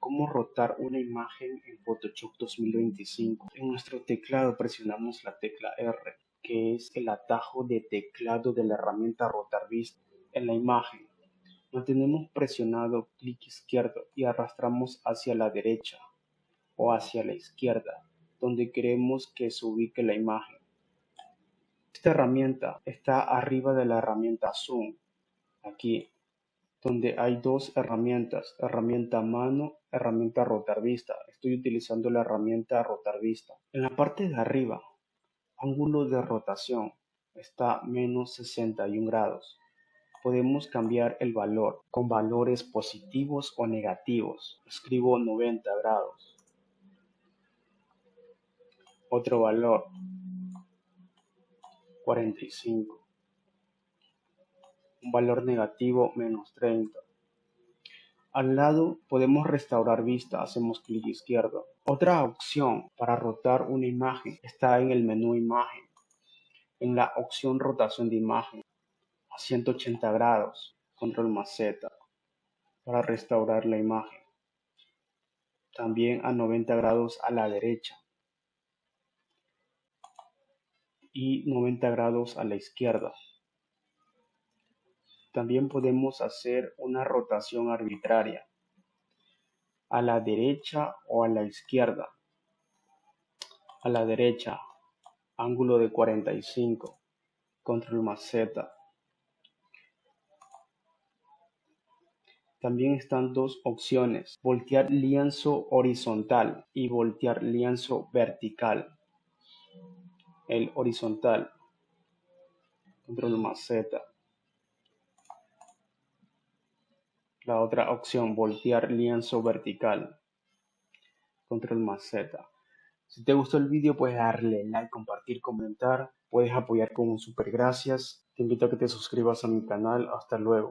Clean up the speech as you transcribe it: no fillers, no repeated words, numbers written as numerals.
cómo rotar una imagen en Photoshop 2025. En nuestro teclado presionamos la tecla R, que es el atajo de teclado de la herramienta rotar vista. En la imagen, mantenemos presionado clic izquierdo y arrastramos hacia la derecha o hacia la izquierda, donde queremos que se ubique la imagen. Esta herramienta está arriba de la herramienta Zoom, aquí, donde hay dos herramientas, herramienta mano, herramienta rotar vista. Estoy utilizando la herramienta rotar vista. En la parte de arriba, ángulo de rotación está menos 61 grados. Podemos cambiar el valor con valores positivos o negativos. Escribo 90 grados. Otro valor, 45. Un valor negativo, menos 30. Al lado podemos restaurar vista, hacemos clic izquierdo. Otra opción para rotar una imagen está en el menú imagen, en la opción rotación de imagen, a 180 grados, control más Z, para restaurar la imagen. También a 90 grados a la derecha y 90 grados a la izquierda. También podemos hacer una rotación arbitraria, a la derecha o a la izquierda. A la derecha, ángulo de 45, control más Z. También están dos opciones, voltear lienzo horizontal y voltear lienzo vertical. El horizontal, control más Z. La otra opción, voltear lienzo vertical, control más Z. Si te gustó el vídeo, puedes darle like, compartir, comentar. Puedes apoyar con un super gracias. Te invito a que te suscribas a mi canal. Hasta luego.